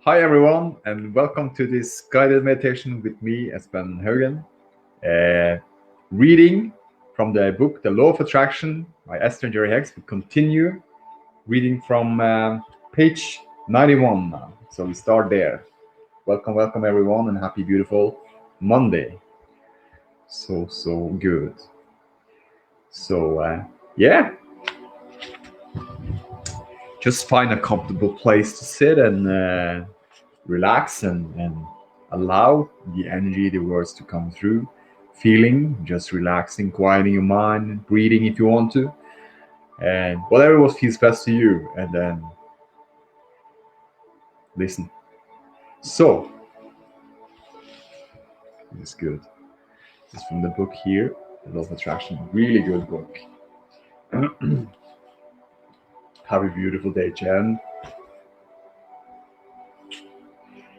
Hi everyone, and welcome to this guided meditation with me, Espen Haugen. Reading from the book The Law of Attraction by Esther and Hicks. We continue reading from page 91 now. So we start there. Welcome everyone, and happy beautiful Monday. So good. So just find a comfortable place to sit and relax and allow the energy, the words to come through. Feeling, just relaxing, quieting your mind, breathing if you want to, and whatever what feels best to you, and then listen. So, this is good. This is from the book here, The Law of Attraction. Really good book. Have a beautiful day, Jen.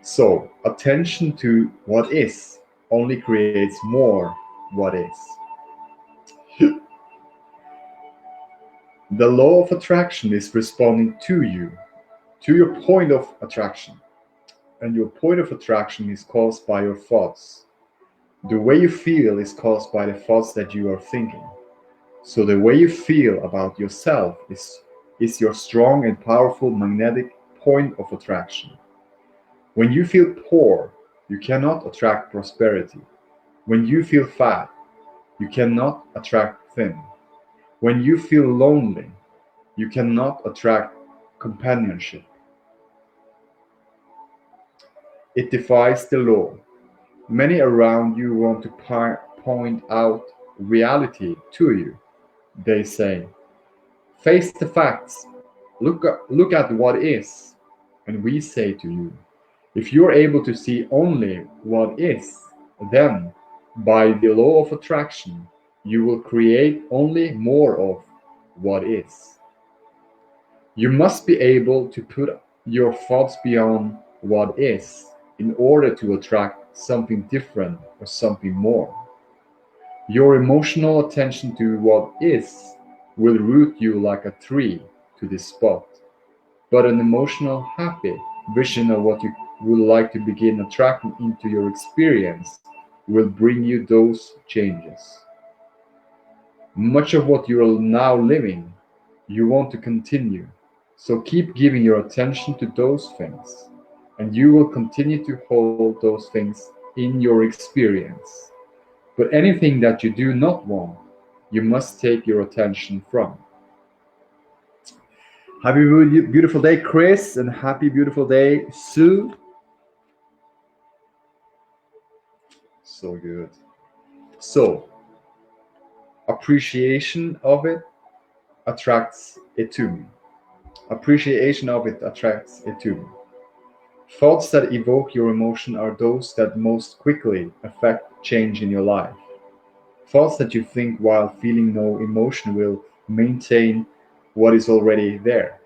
So, attention to what is only creates more what is. The law of attraction is responding to you, to your point of attraction. And your point of attraction is caused by your thoughts. The way you feel is caused by the thoughts that you are thinking. So the way you feel about yourself is your strong and powerful magnetic point of attraction. When you feel poor, you cannot attract prosperity. When you feel fat, you cannot attract thin. When you feel lonely, you cannot attract companionship. It defies the law. Many around you want to point out reality to you. They say, face the facts, look at what is. And we say to you, if you are able to see only what is, then by the law of attraction, you will create only more of what is. You must be able to put your thoughts beyond what is in order to attract something different or something more. Your emotional attention to what is will root you like a tree to this spot. But an emotional, happy vision of what you would like to begin attracting into your experience will bring you those changes. Much of what you are now living, you want to continue. So keep giving your attention to those things, and you will continue to hold those things in your experience. But anything that you do not want, you must take your attention from. Happy beautiful day, Chris, and happy beautiful day, Sue. So good. So, appreciation of it attracts it to me. Appreciation of it attracts it to me. Thoughts that evoke your emotion are those that most quickly affect change in your life. Thoughts that you think while feeling no emotion will maintain what is already there.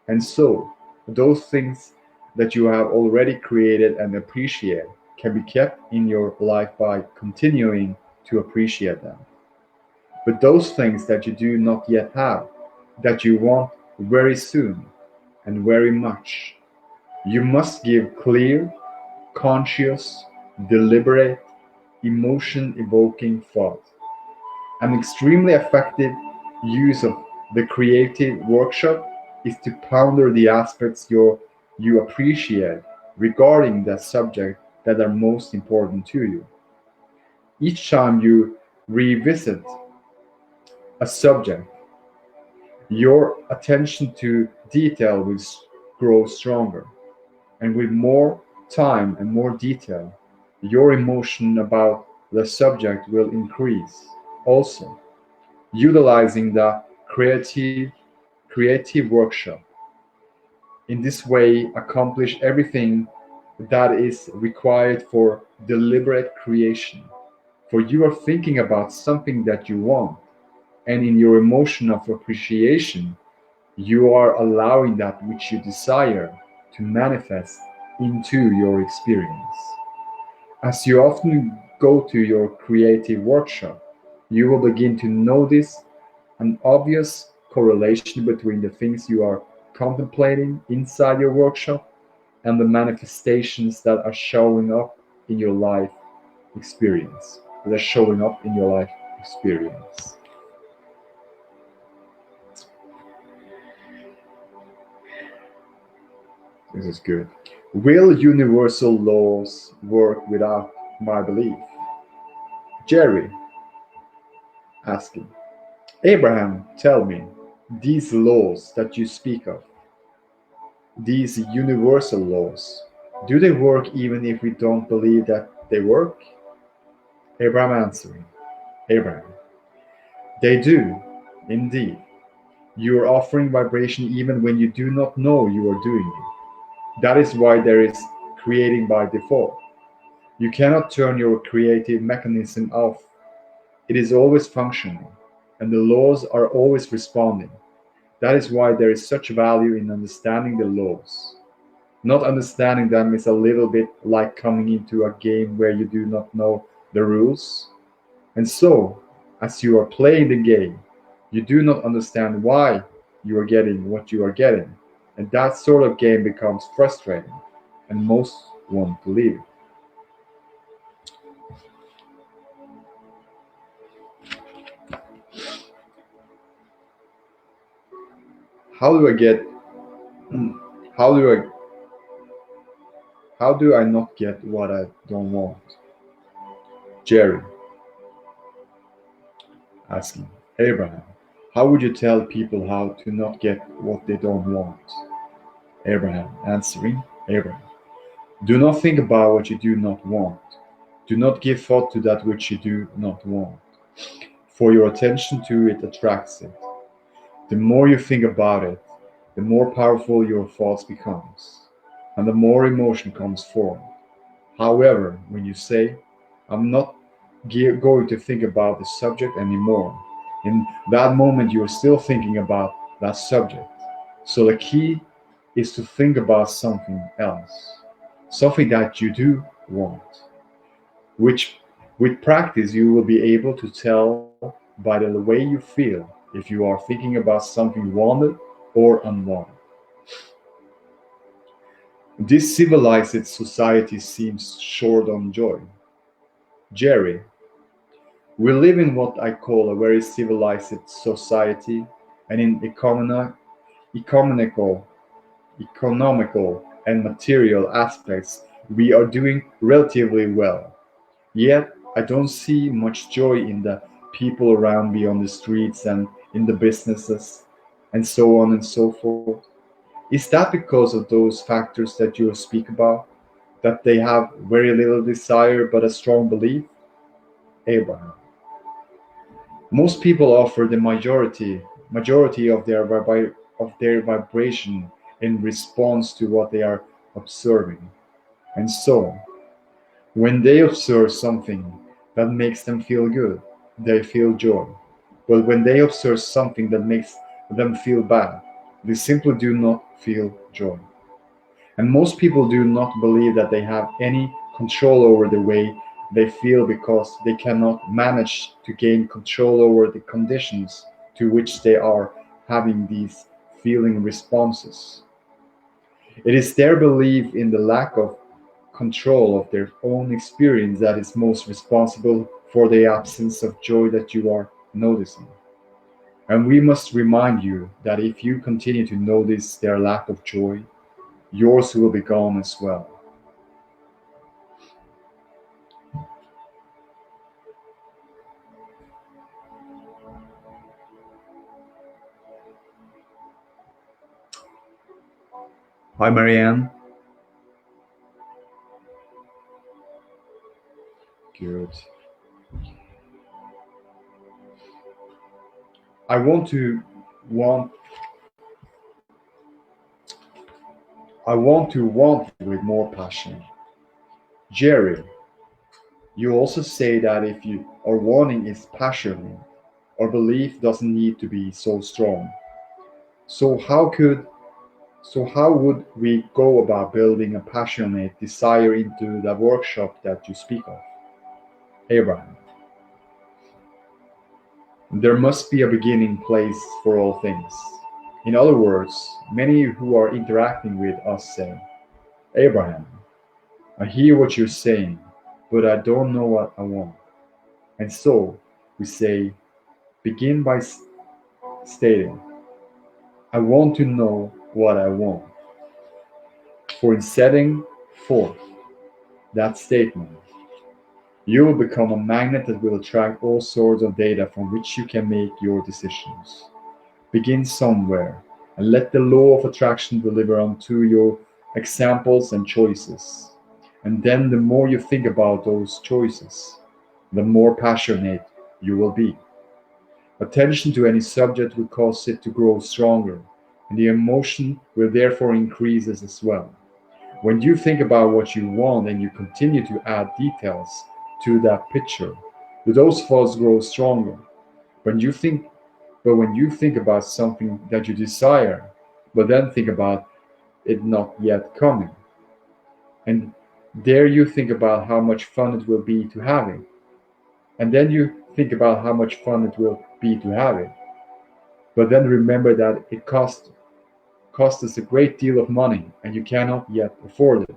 And so, those things that you have already created and appreciate can be kept in your life by continuing to appreciate them. But those things that you do not yet have, that you want very soon and very much, you must give clear, conscious, deliberate, emotion-evoking thought. An extremely effective use of the creative workshop is to ponder the aspects you appreciate regarding the subject that are most important to you. Each time you revisit a subject, your attention to detail will grow stronger. And with more time and more detail, your emotion about the subject will increase. Also, utilizing the creative workshop. In this way, accomplish everything that is required for deliberate creation. For you are thinking about something that you want, and in your emotion of appreciation, you are allowing that which you desire to manifest into your experience. As you often go to your creative workshop, you will begin to notice an obvious correlation between the things you are contemplating inside your workshop and the manifestations that are showing up in your life experience. That are showing up in your life experience. This is good. Will universal laws work without my belief? Jerry asking. Abraham, tell me, these laws that you speak of, these universal laws, do they work even if we don't believe that they work? Abraham answering. Abraham, they do, indeed. You are offering vibration even when you do not know you are doing it. That is why there is creating by default. You cannot turn your creative mechanism off. It is always functioning, and the laws are always responding. That is why there is such value in understanding the laws. Not understanding them is a little bit like coming into a game where you do not know the rules. And so, as you are playing the game, you do not understand why you are getting what you are getting. And that sort of game becomes frustrating, and most won't believe it. How do I get how do I how do I not get what I don't want? Jerry asking. Abraham, how would you tell people how to not get what they don't want? Abraham answering. Abraham, do not think about what you do not want. Do not give thought to that which you do not want, for your attention to it attracts it. The more you think about it, the more powerful your thoughts becomes, and the more emotion comes forth. However, when you say, I'm not going to think about the subject anymore, in that moment you are still thinking about that subject. So the key is to think about something else, something that you do want, which with practice you will be able to tell by the way you feel if you are thinking about something wanted or unwanted. This civilized society seems short on joy. Jerry, we live in what I call a very civilized society, and in economical, economical and material aspects, we are doing relatively well. Yet, I don't see much joy in the people around me on the streets and in the businesses, and so on and so forth. Is that because of those factors that you speak about? That they have very little desire but a strong belief? Abraham. Most people offer the majority of their vibration in response to what they are observing. And so, when they observe something that makes them feel good, they feel joy. But when they observe something that makes them feel bad, they simply do not feel joy. And most people do not believe that they have any control over the way they feel because they cannot manage to gain control over the conditions to which they are having these feeling responses. It is their belief in the lack of control of their own experience that is most responsible for the absence of joy that you are noticing. And we must remind you that if you continue to notice their lack of joy, yours will be gone as well. Hi, Marianne. Good. I want want with more passion. Jerry, you also say that if you our wanting is passionate, our belief doesn't need to be so strong. So how would we go about building a passionate desire into the workshop that you speak of? Abraham. There must be a beginning place for all things. In other words, many who are interacting with us say, Abraham, I hear what you're saying, but I don't know what I want. And so we say, begin by stating, I want to know what I want. For in setting forth that statement, you will become a magnet that will attract all sorts of data from which you can make your decisions. Begin somewhere and let the law of attraction deliver unto your examples and choices. And then the more you think about those choices, the more passionate you will be. Attention to any subject will cause it to grow stronger, and the emotion will therefore increase as well. When you think about what you want and you continue to add details to that picture, those thoughts grow stronger. When you think when you think about something that you desire, but then think about it not yet coming, and there you think about how much fun it will be to have it, and then you think about how much fun it will be to have it, but then remember that it costs us a great deal of money and you cannot yet afford it.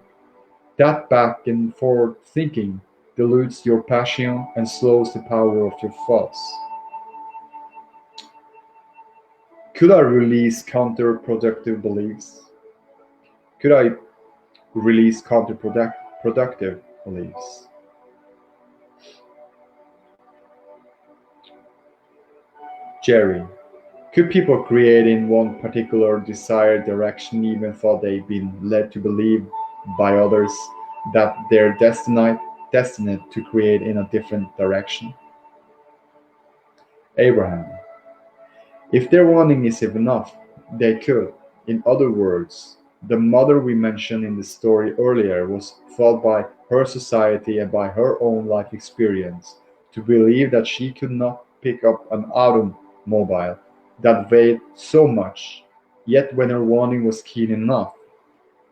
That back and forward thinking dilutes your passion and slows the power of your thoughts. Could I release counterproductive beliefs? Could I release counterproductive beliefs? Jerry, could people create in one particular desired direction even though they've been led to believe by others that they're destined to create in a different direction? Abraham, if their wanting is enough, they could. In other words, the mother we mentioned in the story earlier was thought by her society and by her own life experience to believe that she could not pick up an automobile that weighed so much, yet when her wanting was keen enough,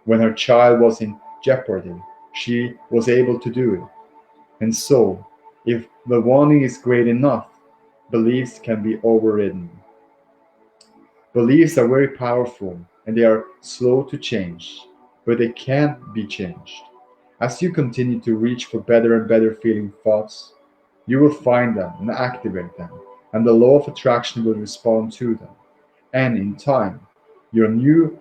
when her child was in jeopardy, she was able to do it. And so, if the wanting is great enough, beliefs can be overridden. Beliefs are very powerful and they are slow to change, but they can be changed. As you continue to reach for better and better feeling thoughts, you will find them and activate them, and the law of attraction will respond to them. And in time, your new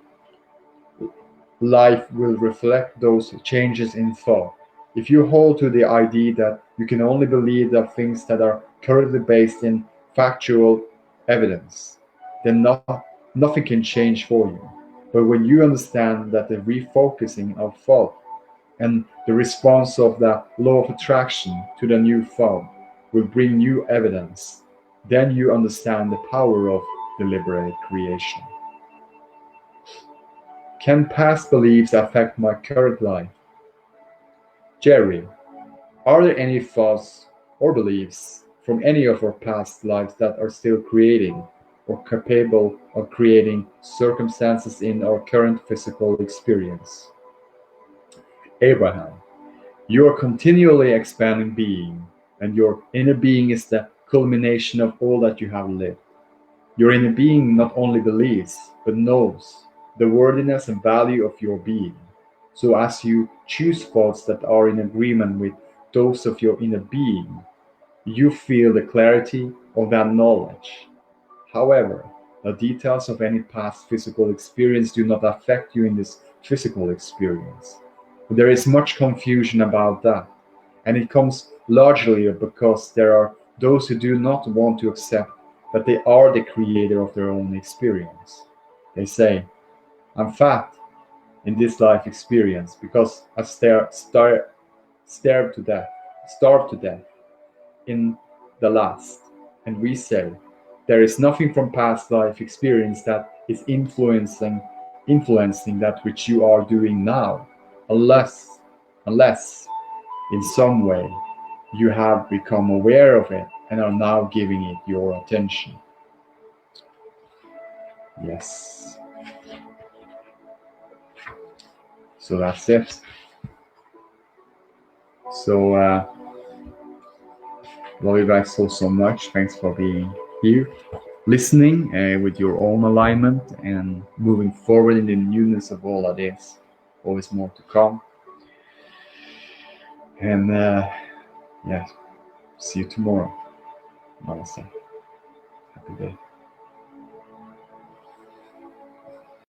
life will reflect those changes in thought. If you hold to the idea that you can only believe the things that are currently based in factual evidence, then nothing can change for you. But when you understand that the refocusing of thought and the response of the law of attraction to the new thought will bring new evidence, then you understand the power of deliberate creation. Can past beliefs affect my current life? Jerry, are there any thoughts or beliefs from any of our past lives that are still creating or capable of creating circumstances in our current physical experience? Abraham, you are continually expanding being, and your inner being is the culmination of all that you have lived. Your inner being not only believes, but knows the worthiness and value of your being. So as you choose thoughts that are in agreement with those of your inner being, you feel the clarity of that knowledge. However, the details of any past physical experience do not affect you in this physical experience. There is much confusion about that, and it comes largely because there are those who do not want to accept that they are the creator of their own experience. They say, I'm fat in this life experience because I starved to death in the last. And we say, there is nothing from past life experience that is influencing that which you are doing now, unless in some way you have become aware of it and are now giving it your attention. Yes. So that's it. So love you guys so much. Thanks for being here, listening with your own alignment and moving forward in the newness of all that is. always more to come. And yeah, see you tomorrow. Namaste. Happy day.